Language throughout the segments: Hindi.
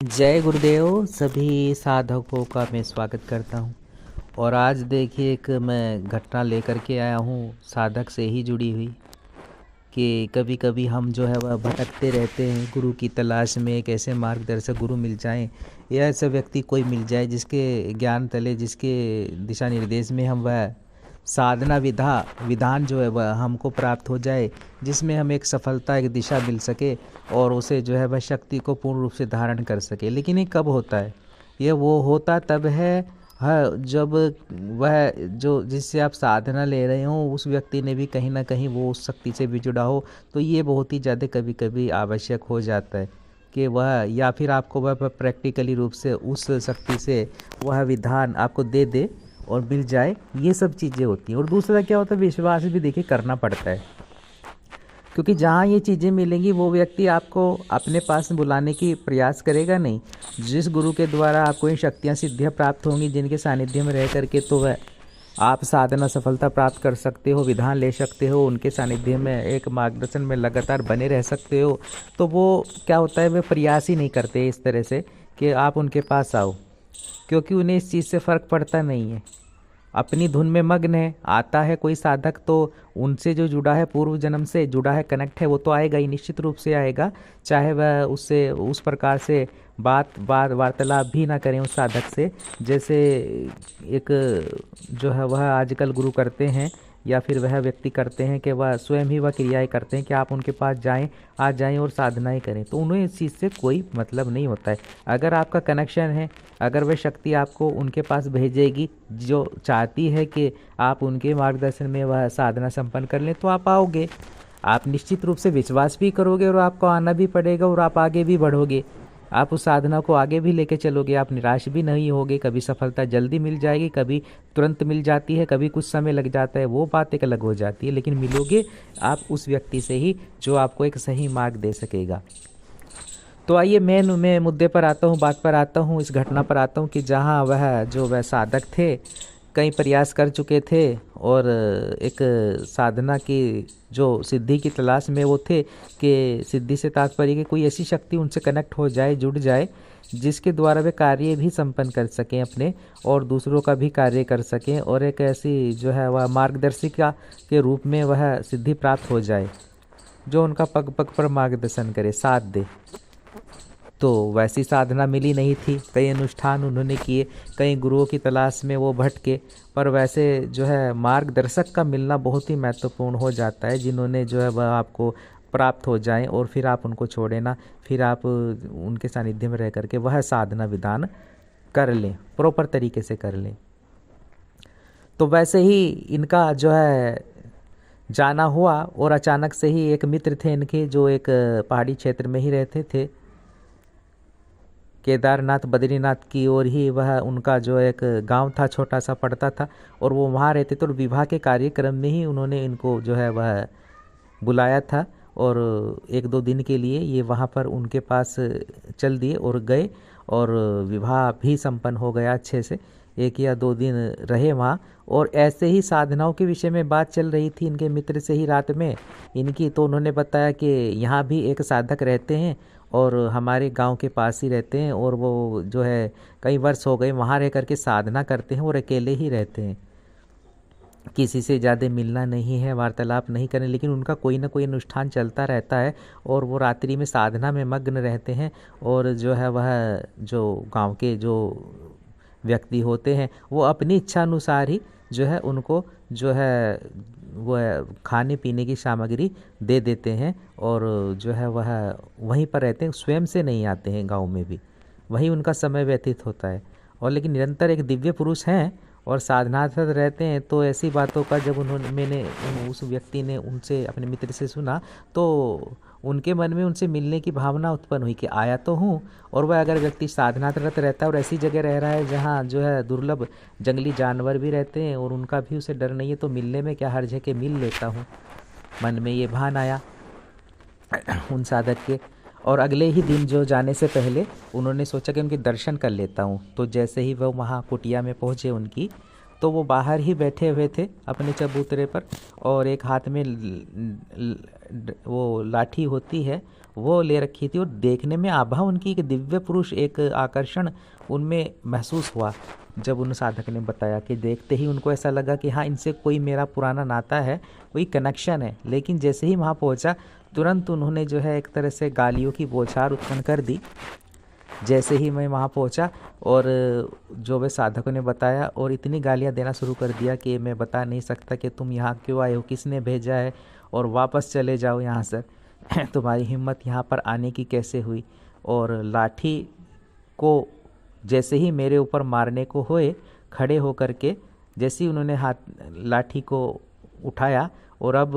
जय गुरुदेव। सभी साधकों का मैं स्वागत करता हूँ। और आज देखिए एक मैं घटना लेकर के आया हूँ साधक से ही जुड़ी हुई कि कभी कभी हम जो है वह भटकते रहते हैं गुरु की तलाश में। एक ऐसे मार्गदर्शक गुरु मिल जाएं या ऐसा व्यक्ति कोई मिल जाए जिसके ज्ञान तले, जिसके दिशा निर्देश में हम वह साधना विधान जो है वह हमको प्राप्त हो जाए, जिसमें हम एक सफलता, एक दिशा मिल सके और उसे जो है वह शक्ति को पूर्ण रूप से धारण कर सके। लेकिन ये कब होता है? ये वो होता तब है जब वह जो जिससे आप साधना ले रहे हो उस व्यक्ति ने भी कहीं ना कहीं वो उस शक्ति से भी जुड़ा हो। तो ये बहुत ही ज़्यादा कभी कभी आवश्यक हो जाता है कि वह या फिर आपको वह प्रैक्टिकली रूप से उस शक्ति से वह विधान आपको दे दे और मिल जाए। ये सब चीज़ें होती हैं। और दूसरा क्या होता है, विश्वास भी देखिए करना पड़ता है, क्योंकि जहाँ ये चीज़ें मिलेंगी वो व्यक्ति आपको अपने पास बुलाने की प्रयास करेगा नहीं। जिस गुरु के द्वारा आपको इन शक्तियाँ सिद्धियाँ प्राप्त होंगी, जिनके सानिध्य में रह करके तो वह आप साधना सफलता प्राप्त कर सकते हो, विधान ले सकते हो, उनके सानिध्य में एक मार्गदर्शन में लगातार बने रह सकते हो। तो वो क्या होता है, वे प्रयास ही नहीं करते इस तरह से कि आप उनके पास आओ, क्योंकि उन्हें इस चीज़ से फ़र्क पड़ता नहीं है। अपनी धुन में मग्न है। आता है कोई साधक तो उनसे जो जुड़ा है, पूर्व जन्म से जुड़ा है, कनेक्ट है, वो तो आएगा ही, निश्चित रूप से आएगा। चाहे वह उससे उस प्रकार से वार्तालाप भी ना करें उस साधक से, जैसे एक जो है वह आजकल गुरु करते हैं या फिर वह व्यक्ति करते हैं कि वह स्वयं ही वह क्रियाएं करते हैं कि आप उनके पास जाएं, आ जाएं और साधनाएं करें। तो उन्हें इस चीज़ से कोई मतलब नहीं होता है। अगर आपका कनेक्शन है, अगर वह शक्ति आपको उनके पास भेजेगी जो चाहती है कि आप उनके मार्गदर्शन में वह साधना संपन्न कर लें, तो आप आओगे। आप निश्चित रूप से विश्वास भी करोगे और आपको आना भी पड़ेगा और आप आगे भी बढ़ोगे। आप उस साधना को आगे भी लेके चलोगे। आप निराश भी नहीं होगे। कभी सफलता जल्दी मिल जाएगी, कभी तुरंत मिल जाती है, कभी कुछ समय लग जाता है, वो बात एक अलग हो जाती है। लेकिन मिलोगे आप उस व्यक्ति से ही जो आपको एक सही मार्ग दे सकेगा। तो आइए मैं मुद्दे पर आता हूँ, बात पर आता हूँ, इस घटना पर आता हूँ कि जहाँ वह साधक थे, कई प्रयास कर चुके थे और एक साधना की जो सिद्धि की तलाश में वो थे कि सिद्धि से तात्पर्य कि कोई ऐसी शक्ति उनसे कनेक्ट हो जाए, जुड़ जाए, जिसके द्वारा वे कार्य भी संपन्न कर सकें अपने और दूसरों का भी कार्य कर सकें, और एक ऐसी जो है वह मार्गदर्शिका के रूप में वह सिद्धि प्राप्त हो जाए जो उनका पग पग पर मार्गदर्शन करे, साथ दे। तो वैसी साधना मिली नहीं थी। कई अनुष्ठान उन्होंने किए, कई गुरुओं की तलाश में वो भटके, पर वैसे जो है मार्गदर्शक का मिलना बहुत ही महत्वपूर्ण हो जाता है, जिन्होंने जो है वह आपको प्राप्त हो जाएं और फिर आप उनको छोड़े ना, फिर आप उनके सानिध्य में रह करके वह साधना विधान कर लें, प्रॉपर तरीके से कर लें। तो वैसे ही इनका जो है जाना हुआ और अचानक से ही एक मित्र थे इनके, जो एक पहाड़ी क्षेत्र में ही रहते थे, केदारनाथ बद्रीनाथ की ओर ही वह उनका जो एक गांव था, छोटा सा पड़ता था, और वो वहाँ रहते थे। और विवाह के कार्यक्रम में ही उन्होंने इनको जो है वह बुलाया था और एक दो दिन के लिए ये वहाँ पर उनके पास चल दिए और गए, और विवाह भी संपन्न हो गया अच्छे से। 1 या 2 दिन रहे वहाँ, और ऐसे ही साधनाओं के विषय में बात चल रही थी इनके मित्र से ही रात में इनकी। तो उन्होंने बताया कि यहाँ भी एक साधक रहते हैं और हमारे गांव के पास ही रहते हैं, और वो जो है कई वर्ष हो गए वहाँ रह करके साधना करते हैं और अकेले ही रहते हैं, किसी से ज़्यादा मिलना नहीं है, वार्तालाप नहीं करें, लेकिन उनका कोई ना कोई अनुष्ठान चलता रहता है और वो रात्रि में साधना में मग्न रहते हैं। और जो है वह जो गांव के जो व्यक्ति होते हैं वो अपनी इच्छा अनुसार ही जो है उनको जो है वह खाने पीने की सामग्री दे देते हैं, और जो है वह वहीं पर रहते हैं, स्वयं से नहीं आते हैं गांव में भी, वहीं उनका समय व्यतीत होता है। और लेकिन निरंतर एक दिव्य पुरुष हैं और साधनारत रहते हैं। तो ऐसी बातों का जब मैंने उस व्यक्ति ने उनसे, अपने मित्र से सुना, तो उनके मन में उनसे मिलने की भावना उत्पन्न हुई कि आया तो हूँ, और वह अगर व्यक्ति साधनारत रहता है और ऐसी जगह रह रहा है जहाँ जो है दुर्लभ जंगली जानवर भी रहते हैं और उनका भी उसे डर नहीं है, तो मिलने में क्या हर्ज है कि मिल लेता हूँ। मन में ये भान आया उन साधक के। और अगले ही दिन जो जाने से पहले उन्होंने सोचा कि उनके दर्शन कर लेता हूँ। तो जैसे ही वह वहाँ कुटिया में पहुँचे उनकी, तो वो बाहर ही बैठे हुए थे अपने चबूतरे पर, और एक हाथ में वो लाठी होती है वो ले रखी थी और देखने में आभा उनकी एक दिव्य पुरुष, एक आकर्षण उनमें महसूस हुआ। जब उन साधक ने बताया कि देखते ही उनको ऐसा लगा कि हाँ, इनसे कोई मेरा पुराना नाता है, कोई कनेक्शन है। लेकिन जैसे ही वहाँ पहुँचा तुरंत उन्होंने जो है एक तरह से गालियों की बौछार उत्पन्न कर दी। जैसे ही मैं वहाँ पहुँचा और जो वे साधकों ने बताया, और इतनी गालियाँ देना शुरू कर दिया कि मैं बता नहीं सकता कि तुम यहाँ क्यों आए हो, किसने भेजा है, और वापस चले जाओ यहाँ से। तुम्हारी हिम्मत यहाँ पर आने की कैसे हुई। और लाठी को जैसे ही मेरे ऊपर मारने को हुए, खड़े होकर के जैसे ही उन्होंने लाठी को उठाया, और अब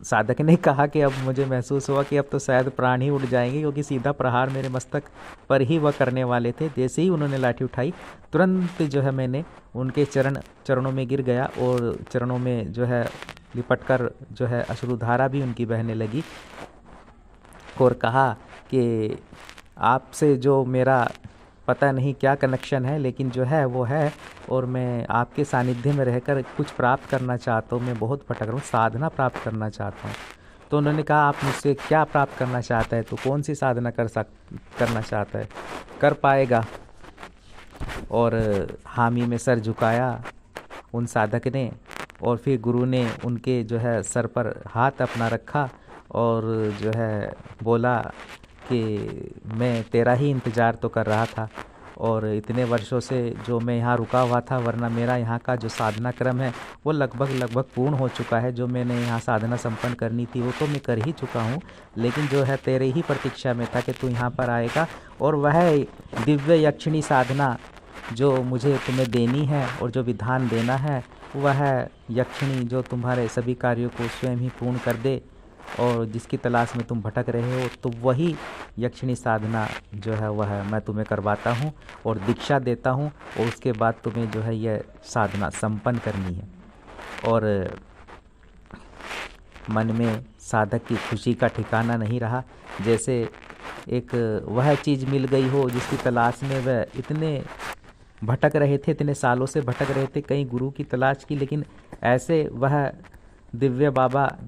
साधक ने कहा कि अब मुझे महसूस हुआ कि अब तो शायद प्राण ही उड़ जाएंगे, क्योंकि सीधा प्रहार मेरे मस्तक पर ही वह करने वाले थे। जैसे ही उन्होंने लाठी उठाई, तुरंत जो है मैंने उनके चरणों में गिर गया, और चरणों में जो है लिपटकर जो है अश्रुधारा भी उनकी बहने लगी, और कहा कि आपसे जो मेरा पता नहीं क्या कनेक्शन है, लेकिन जो है वो है, और मैं आपके सानिध्य में रहकर कुछ प्राप्त करना चाहता हूँ। मैं बहुत भटक रहा हूँ, साधना प्राप्त करना चाहता हूँ। तो उन्होंने कहा, आप मुझसे क्या प्राप्त करना चाहता है, तो कौन सी साधना करना चाहता है, कर पाएगा। और हामी में सर झुकाया उन साधक ने, और फिर गुरु ने उनके जो है सर पर हाथ अपना रखा, और जो है बोला कि मैं तेरा ही इंतज़ार तो कर रहा था, और इतने वर्षों से जो मैं यहाँ रुका हुआ था, वरना मेरा यहाँ का जो साधना क्रम है वो लगभग पूर्ण हो चुका है। जो मैंने यहाँ साधना संपन्न करनी थी वो तो मैं कर ही चुका हूँ, लेकिन जो है तेरे ही प्रतीक्षा में था कि तू यहाँ पर आएगा, और वह दिव्य यक्षिणी साधना जो मुझे तुम्हें देनी है और जो विधान देना है, वह यक्षिणी जो तुम्हारे सभी कार्यों को स्वयं ही पूर्ण कर दे, और जिसकी तलाश में तुम भटक रहे हो, तो वही यक्षिणी साधना जो है वह मैं तुम्हें करवाता हूँ और दीक्षा देता हूँ, और उसके बाद तुम्हें जो है यह साधना संपन्न करनी है। और मन में साधक की खुशी का ठिकाना नहीं रहा, जैसे एक वह चीज़ मिल गई हो जिसकी तलाश में वह इतने भटक रहे थे, इतने सालों से भटक रहे थे, कहीं गुरु की तलाश की, लेकिन ऐसे वह दिव्य बाबा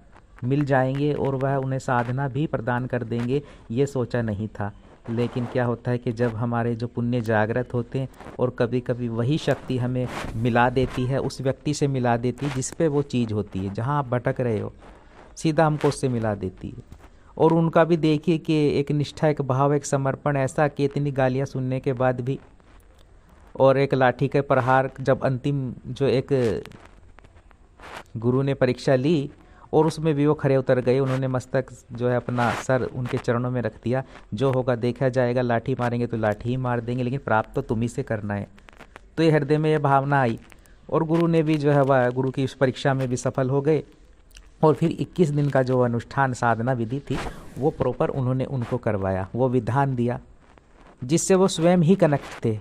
मिल जाएंगे और वह उन्हें साधना भी प्रदान कर देंगे, ये सोचा नहीं था। लेकिन क्या होता है कि जब हमारे जो पुण्य जागृत होते हैं, और कभी कभी वही शक्ति हमें मिला देती है, उस व्यक्ति से मिला देती है जिस पे वो चीज़ होती है, जहाँ आप भटक रहे हो, सीधा हमको उससे मिला देती है। और उनका भी देखिए कि एक निष्ठा, एक भाव, एक समर्पण ऐसा कि इतनी गालियाँ सुनने के बाद भी, और एक लाठी के प्रहार, जब अंतिम जो एक गुरु ने परीक्षा ली और उसमें भी वो खरे उतर गए, उन्होंने मस्तक जो है अपना सर उनके चरणों में रख दिया, जो होगा देखा जाएगा, लाठी मारेंगे तो लाठी ही मार देंगे, लेकिन प्राप्त तो तुम ही से करना है। तो ये हृदय में ये भावना आई, और गुरु ने भी जो है वह गुरु की उस परीक्षा में भी सफल हो गए, और फिर 21 दिन का जो अनुष्ठान साधना विधि थी वो प्रॉपर उन्होंने उनको करवाया, वो विधान दिया, जिससे वो स्वयं ही कनेक्ट थे,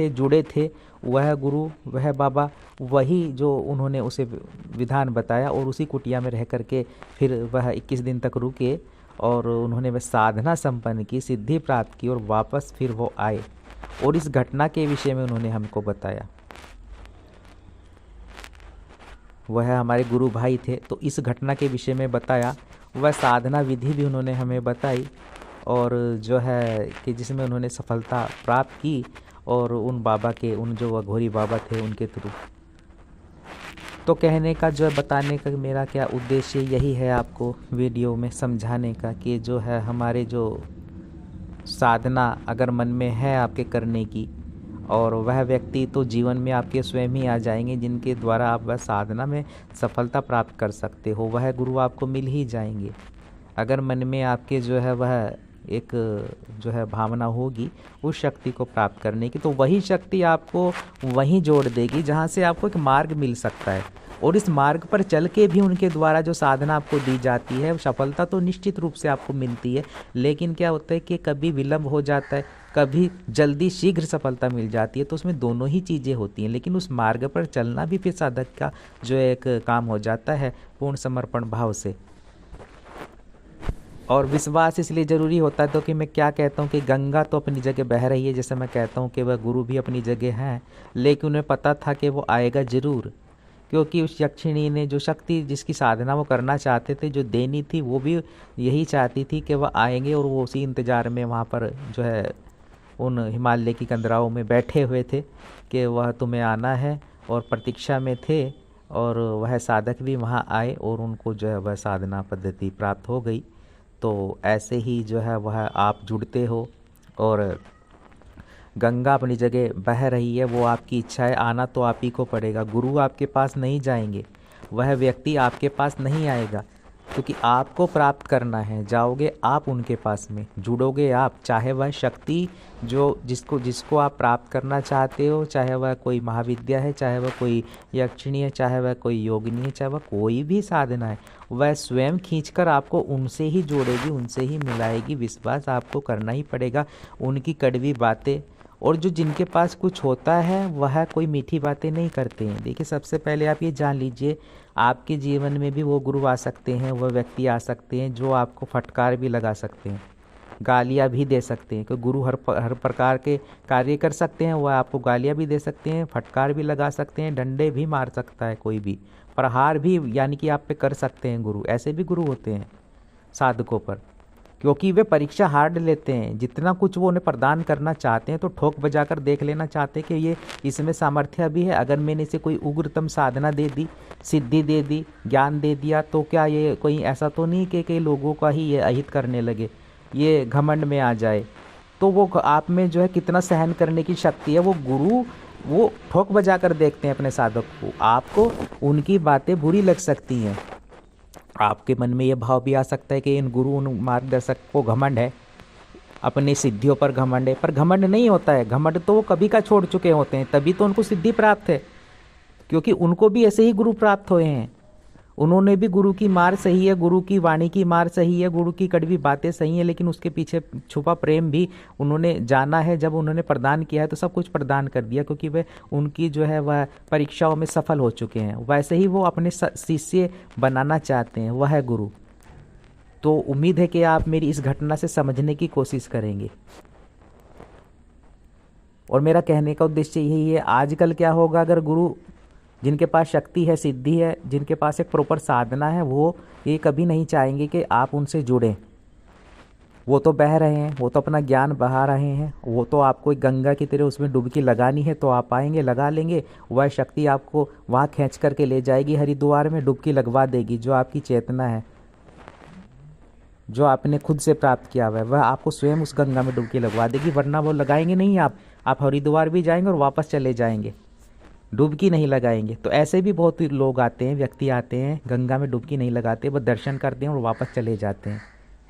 जुड़े थे। वह गुरु, वह बाबा, वही जो उन्होंने उसे विधान बताया, और उसी कुटिया में रह करके फिर वह 21 दिन तक रुके, और उन्होंने वह साधना संपन्न की, सिद्धि प्राप्त की, और वापस फिर वो आए, और इस घटना के विषय में उन्होंने हमको बताया। वह हमारे गुरु भाई थे, तो इस घटना के विषय में बताया, वह साधना विधि भी उन्होंने हमें बताई, और जो है कि जिसमें उन्होंने सफलता प्राप्त की, और उन बाबा के, उन जो अघोरी बाबा थे उनके थ्रू। तो कहने का जो है, बताने का मेरा क्या उद्देश्य यही है, आपको वीडियो में समझाने का कि जो है हमारे जो साधना अगर मन में है आपके करने की, और वह व्यक्ति तो जीवन में आपके स्वयं ही आ जाएंगे जिनके द्वारा आप वह साधना में सफलता प्राप्त कर सकते हो, वह गुरु आपको मिल ही जाएंगे। अगर मन में आपके जो है वह एक जो है भावना होगी उस शक्ति को प्राप्त करने की, तो वही शक्ति आपको वहीं जोड़ देगी जहाँ से आपको एक मार्ग मिल सकता है, और इस मार्ग पर चल के भी उनके द्वारा जो साधना आपको दी जाती है, सफलता तो निश्चित रूप से आपको मिलती है। लेकिन क्या होता है कि कभी विलंब हो जाता है, कभी जल्दी शीघ्र सफलता मिल जाती है, तो उसमें दोनों ही चीज़ें होती हैं। लेकिन उस मार्ग पर चलना भी फिर साधक का जो एक काम हो जाता है पूर्ण समर्पण भाव से। और विश्वास इसलिए ज़रूरी होता है, तो कि मैं क्या कहता हूँ कि गंगा तो अपनी जगह बह रही है, जैसे मैं कहता हूँ कि वह गुरु भी अपनी जगह हैं, लेकिन उन्हें पता था कि वो आएगा ज़रूर, क्योंकि उस यक्षिणी ने जो शक्ति जिसकी साधना वो करना चाहते थे, जो देनी थी, वो भी यही चाहती थी कि वह आएंगे और वो उसी इंतज़ार में वहाँ पर जो है उन हिमालय की कंदराओं में बैठे हुए थे कि वह तुम्हें आना है, और प्रतीक्षा में थे। और वह साधक भी वहाँ आए और उनको जो है वह साधना पद्धति प्राप्त हो गई। तो ऐसे ही जो है वह आप जुड़ते हो, और गंगा अपनी जगह बह रही है, वो आपकी इच्छा है, आना तो आप ही को पड़ेगा। गुरु आपके पास नहीं जाएंगे, वह व्यक्ति आपके पास नहीं आएगा, क्योंकि आपको प्राप्त करना है। जाओगे आप उनके पास में, जुड़ोगे आप, चाहे वह शक्ति जो जिसको आप प्राप्त करना चाहते हो, चाहे वह कोई महाविद्या है, चाहे वह कोई यक्षिणी है, चाहे वह कोई योगिनी है, चाहे वह कोई भी साधना है, वह स्वयं खींचकर आपको उनसे ही जोड़ेगी, उनसे ही मिलाएगी। विश्वास आपको करना ही पड़ेगा। उनकी कड़वी बातें, और जो जिनके पास कुछ होता है वह कोई मीठी बातें नहीं करते हैं। देखिए, सबसे पहले आप ये जान लीजिए, आपके जीवन में भी वो गुरु आ सकते हैं, वह व्यक्ति आ सकते हैं जो आपको फटकार भी लगा सकते हैं, गालियाँ भी दे सकते हैं। क्योंकि गुरु हर प्रकार के कार्य कर सकते हैं। वह आपको गालियाँ भी दे सकते हैं, फटकार भी लगा सकते हैं, डंडे भी मार सकता है, कोई भी प्रहार भी यानी कि आप पे कर सकते हैं गुरु। ऐसे भी गुरु होते हैं साधकों पर, क्योंकि वे परीक्षा हार्ड लेते हैं। जितना कुछ वो उन्हें प्रदान करना चाहते हैं तो ठोक बजाकर देख लेना चाहते हैं कि ये इसमें सामर्थ्य भी है। अगर मैंने इसे कोई उग्रतम साधना दे दी, सिद्धि दे दी, ज्ञान दे दिया, तो क्या ये कोई ऐसा तो नहीं कि कई लोगों का ही ये अहित करने लगे, ये घमंड में आ जाए। तो वो आप में जो है कितना सहन करने की शक्ति है, वो गुरु वो ठोक बजा कर देखते हैं अपने साधक को। आपको उनकी बातें बुरी लग सकती हैं, आपके मन में ये भाव भी आ सकता है कि इन गुरु उन मार्गदर्शक को घमंड है, अपनी सिद्धियों पर घमंड है। पर घमंड नहीं होता है, घमंड तो वो कभी का छोड़ चुके होते हैं, तभी तो उनको सिद्धि प्राप्त है। क्योंकि उनको भी ऐसे ही गुरु प्राप्त हुए हैं, उन्होंने भी गुरु की मार सही है, गुरु की वाणी की मार सही है, गुरु की कड़वी बातें सही है, लेकिन उसके पीछे छुपा प्रेम भी उन्होंने जाना है। जब उन्होंने प्रदान किया है तो सब कुछ प्रदान कर दिया, क्योंकि वह उनकी जो है वह परीक्षाओं में सफल हो चुके हैं। वैसे ही वो अपने शिष्य बनाना चाहते हैं, वह है गुरु। तो उम्मीद है कि आप मेरी इस घटना से समझने की कोशिश करेंगे। और मेरा कहने का उद्देश्य यही है, आजकल क्या होगा, अगर गुरु जिनके पास शक्ति है, सिद्धि है, जिनके पास एक प्रॉपर साधना है, वो ये कभी नहीं चाहेंगे कि आप उनसे जुड़ें। वो तो बह रहे हैं, वो तो अपना ज्ञान बहा रहे हैं, वो तो आपको एक गंगा की तरह उसमें डुबकी लगानी है तो आप आएंगे, लगा लेंगे। वह शक्ति आपको वहाँ खींच करके ले जाएगी, हरिद्वार में डुबकी लगवा देगी। जो आपकी चेतना है, जो आपने खुद से प्राप्त किया हुआ है, वह आपको स्वयं उस गंगा में डुबकी लगवा देगी। वरना वो लगाएंगे नहीं, आप हरिद्वार भी जाएंगे और वापस चले जाएंगे, डुबकी नहीं लगाएंगे। तो ऐसे भी बहुत लोग आते हैं, व्यक्ति आते हैं, गंगा में डुबकी नहीं लगाते, बस दर्शन करते हैं और वापस चले जाते हैं,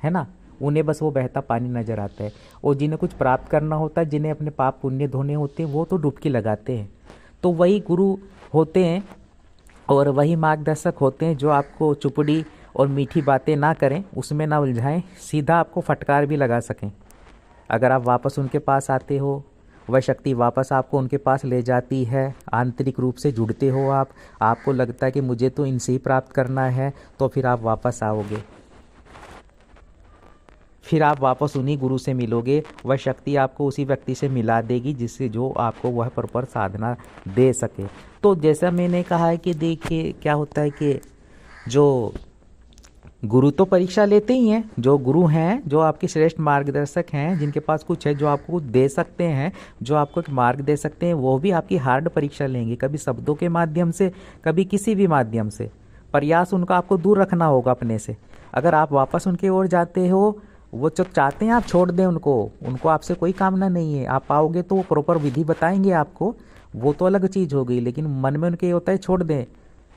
है ना। उन्हें बस वो बहता पानी नज़र आता है। और जिन्हें कुछ प्राप्त करना होता है, जिन्हें अपने पाप पुण्य धोने होते हैं, वो तो डुबकी लगाते हैं। तो वही गुरु होते हैं और वही मार्गदर्शक होते हैं जो आपको चुपड़ी और मीठी बातें ना करें, उसमें ना उलझाएं, सीधा आपको फटकार भी लगा सकें। अगर आप वापस उनके पास आते हो, वह शक्ति वापस आपको उनके पास ले जाती है। आंतरिक रूप से जुड़ते हो आप, आपको लगता है कि मुझे तो इनसे ही प्राप्त करना है, तो फिर आप वापस आओगे, फिर आप वापस उन्हीं गुरु से मिलोगे। वह शक्ति आपको उसी व्यक्ति से मिला देगी जिससे जो आपको वह प्रॉपर साधना दे सके। तो जैसा मैंने कहा है कि देखिए क्या होता है कि जो गुरु तो परीक्षा लेते ही हैं, जो गुरु हैं, जो आपके श्रेष्ठ मार्गदर्शक हैं, जिनके पास कुछ है, जो आपको कुछ दे सकते हैं, जो आपको एक मार्ग दे सकते हैं, वो भी आपकी हार्ड परीक्षा लेंगे, कभी शब्दों के माध्यम से, कभी किसी भी माध्यम से। प्रयास उनका आपको दूर रखना होगा अपने से। अगर आप वापस उनके ओर जाते हो, वो जो चाहते हैं आप छोड़ दें उनको आपसे कोई कामना नहीं है। आप आओगे तो वो प्रॉपर विधि बताएंगे आपको, वो तो अलग चीज़ हो गई, लेकिन मन में उनके होता है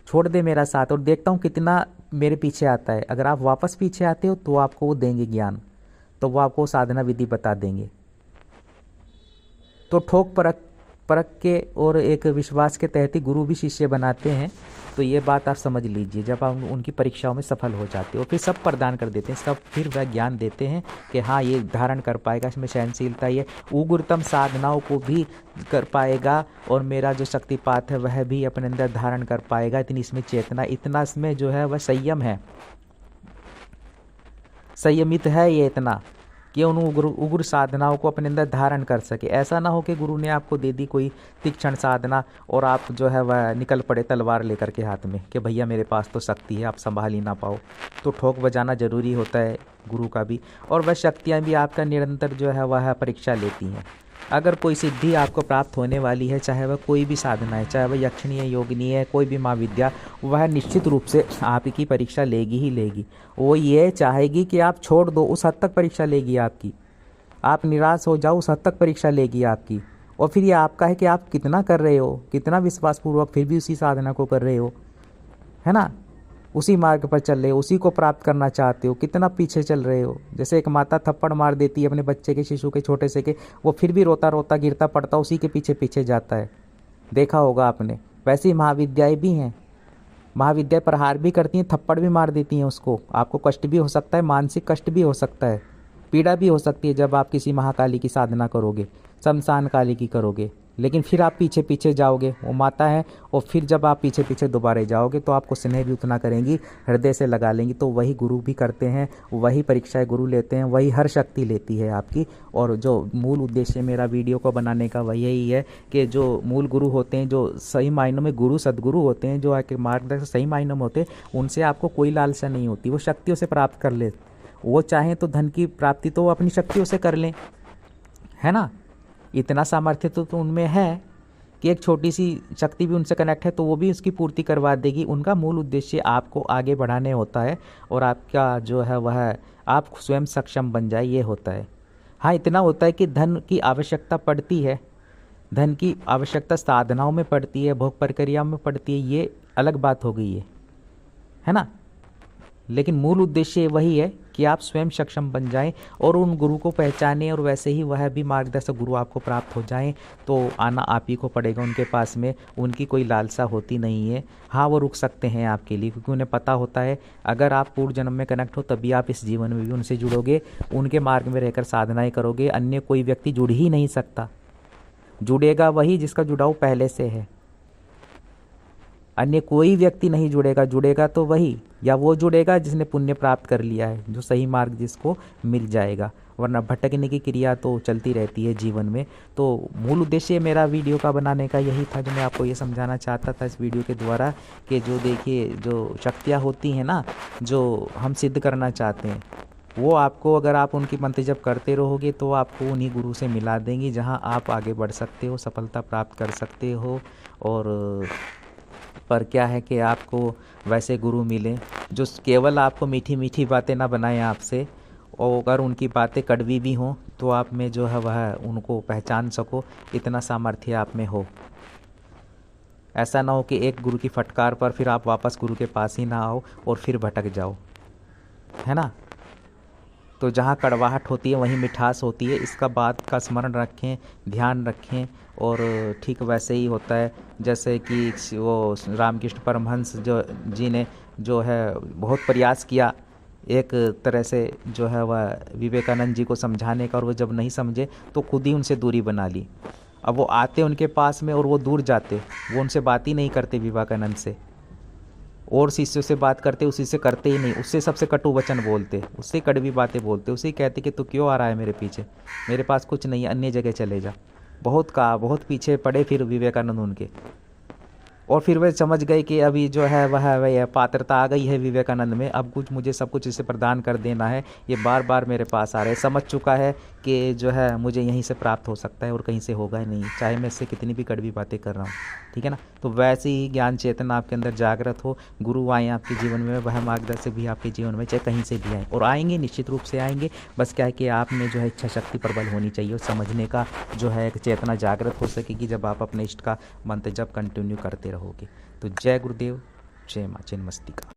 छोड़ दे मेरा साथ और देखता हूँ कितना मेरे पीछे आता है। अगर आप वापस पीछे आते हो तो आपको वो देंगे ज्ञान, तो वो आपको साधना विधि बता देंगे। तो ठोक परख के और एक विश्वास के तहत ही गुरु भी शिष्य बनाते हैं। तो ये बात आप समझ लीजिए, जब आप उनकी परीक्षाओं में सफल हो जाते हो, फिर सब प्रदान कर देते हैं, सब फिर वह ज्ञान देते हैं कि हाँ ये धारण कर पाएगा, इसमें सहनशीलता, ये उग्रतम साधनाओं को भी कर पाएगा, और मेरा जो शक्तिपात है वह भी अपने अंदर धारण कर पाएगा। इतनी इसमें चेतना, इतना इसमें जो है वह संयम है, संयमित है ये इतना। कि उन उग्र साधनाओं को अपने अंदर धारण कर सके। ऐसा ना हो कि गुरु ने आपको दे दी कोई तीक्ष्ण साधना और आप जो है वह निकल पड़े तलवार लेकर के हाथ में कि भैया मेरे पास तो शक्ति है, आप संभाल ही ना पाओ। तो ठोक बजाना जरूरी होता है गुरु का भी, और वह शक्तियाँ भी आपका निरंतर जो है वह परीक्षा लेती हैं। अगर कोई सिद्धि आपको प्राप्त होने वाली है, चाहे वह कोई भी साधना है, चाहे वह यक्षिणी है, योगिनी है, कोई भी महाविद्या, वह निश्चित रूप से आपकी परीक्षा लेगी ही लेगी। वो ये चाहेगी कि आप छोड़ दो, उस हद तक परीक्षा लेगी आपकी। आप निराश हो जाओ, उस हद तक परीक्षा लेगी आपकी। और फिर ये आपका है कि आप कितना कर रहे हो, कितना विश्वासपूर्वक फिर भी उसी साधना को कर रहे हो, है ना, उसी मार्ग पर चल रहे हो, उसी को प्राप्त करना चाहते हो, कितना पीछे चल रहे हो। जैसे एक माता थप्पड़ मार देती है अपने बच्चे के, शिशु के, छोटे से के, वो फिर भी रोता रोता गिरता पड़ता उसी के पीछे पीछे जाता है, देखा होगा आपने। वैसे ही महाविद्याएँ भी हैं, महाविद्याएँ प्रहार भी करती हैं, थप्पड़ भी मार देती हैं उसको। आपको कष्ट भी हो सकता है, मानसिक कष्ट भी हो सकता है, पीड़ा भी हो सकती है जब आप किसी महाकाली की साधना करोगे, शमशान काली की करोगे, लेकिन फिर आप पीछे पीछे जाओगे, वो माता है। और फिर जब आप पीछे पीछे दोबारा जाओगे तो आपको स्नेह भी उतना करेंगी, हृदय से लगा लेंगी। तो वही गुरु भी करते हैं, वही परीक्षाएं गुरु लेते हैं, वही हर शक्ति लेती है आपकी। और जो मूल उद्देश्य मेरा वीडियो को बनाने का वही यही है कि जो मूल गुरु होते हैं, जो सही मायनों में गुरु सदगुरु होते हैं, जो आपके मार्गदर्शक सही मायनों में होते हैं, उनसे आपको कोई लालसा नहीं होती, वो शक्तियों से प्राप्त कर ले। वो चाहें तो धन की प्राप्ति तो वो अपनी शक्तियों से कर लें, है ना। इतना सामर्थ्य तो उनमें है कि एक छोटी सी शक्ति भी उनसे कनेक्ट है तो वो भी उसकी पूर्ति करवा देगी। उनका मूल उद्देश्य आपको आगे बढ़ाने होता है और आपका जो है वह आप स्वयं सक्षम बन जाए, ये होता है। हाँ, इतना होता है कि धन की आवश्यकता पड़ती है, धन की आवश्यकता साधनाओं में पड़ती है, भोग प्रक्रिया में पड़ती है, ये अलग बात हो गई है ना। लेकिन मूल उद्देश्य वही है कि आप स्वयं सक्षम बन जाएं और उन गुरु को पहचानें, और वैसे ही वह भी मार्गदर्शक गुरु आपको प्राप्त हो जाएं तो आना आप ही को पड़ेगा उनके पास में। उनकी कोई लालसा होती नहीं है। हाँ, वो रुक सकते हैं आपके लिए, क्योंकि उन्हें पता होता है अगर आप पूर्व जन्म में कनेक्ट हो तभी आप इस जीवन में भी उनसे जुड़ोगे, उनके मार्ग में रहकर साधनाएँ करोगे। अन्य कोई व्यक्ति जुड़ ही नहीं सकता। जुड़ेगा वही जिसका जुड़ाव पहले से है, अन्य कोई व्यक्ति नहीं जुड़ेगा। जुड़ेगा तो वही, या वो जुड़ेगा जिसने पुण्य प्राप्त कर लिया है, जो सही मार्ग जिसको मिल जाएगा, वरना भटकने की क्रिया तो चलती रहती है जीवन में। तो मूल उद्देश्य मेरा वीडियो का बनाने का यही था, जो मैं आपको ये समझाना चाहता था इस वीडियो के द्वारा, कि जो देखिए जो शक्तियाँ होती हैं ना, जो हम सिद्ध करना चाहते हैं, वो आपको अगर आप उनकी मंत्र जप करते रहोगे तो आपको उन्हीं गुरु से मिला देंगी, जहाँ आप आगे बढ़ सकते हो, सफलता प्राप्त कर सकते हो। और पर क्या है कि आपको वैसे गुरु मिलें जो केवल आपको मीठी मीठी बातें ना बनाएं आपसे, और अगर उनकी बातें कड़वी भी हों तो आप में जो है वह उनको पहचान सको, इतना सामर्थ्य आप में हो। ऐसा ना हो कि एक गुरु की फटकार पर फिर आप वापस गुरु के पास ही ना आओ और फिर भटक जाओ, है ना। तो जहाँ कड़वाहट होती है वहीं मिठास होती है, इसका बात का स्मरण रखें, ध्यान रखें। और ठीक वैसे ही होता है जैसे कि वो रामकृष्ण परमहंस जी ने जो है बहुत प्रयास किया एक तरह से जो है वह विवेकानंद जी को समझाने का, और वो जब नहीं समझे तो खुद ही उनसे दूरी बना ली। अब वो आते उनके पास में और वो दूर जाते, वो उनसे बात ही नहीं करते विवेकानंद से, और शिष्यों से बात करते उसी से करते ही नहीं, उससे सबसे कटु वचन बोलते, उससे कड़वी बातें बोलते, उसे कहते कि तू क्यों आ रहा है मेरे पीछे, मेरे पास कुछ नहीं है, अन्य जगह चले जा। बहुत पीछे पड़े फिर विवेकानंद उनके, और फिर वे समझ गए कि अभी जो है वह पात्रता आ गई है विवेकानंद में, अब कुछ मुझे सब कुछ इसे प्रदान कर देना है, ये बार बार मेरे पास आ रहे, समझ चुका है कि जो है मुझे यहीं से प्राप्त हो सकता है और कहीं से होगा ही नहीं, चाहे मैं इससे कितनी भी कड़वी बातें कर रहा हूँ, ठीक है ना। तो वैसे ही ज्ञान चेतना आपके अंदर जागृत हो, गुरु आए आपके जीवन में, वह मार्गदर्शक भी आपके जीवन में, चाहे कहीं से भी आए, और आएंगे, निश्चित रूप से आएंगे। बस क्या है कि आप में जो है इच्छा शक्ति प्रबल होनी चाहिए, और समझने का जो है एक चेतना जागृत हो सकेगी जब आप अपने इष्ट का मंत्र जप कंटिन्यू करते रहोगे। तो जय गुरुदेव, जय माँ छिन्नमस्तिका।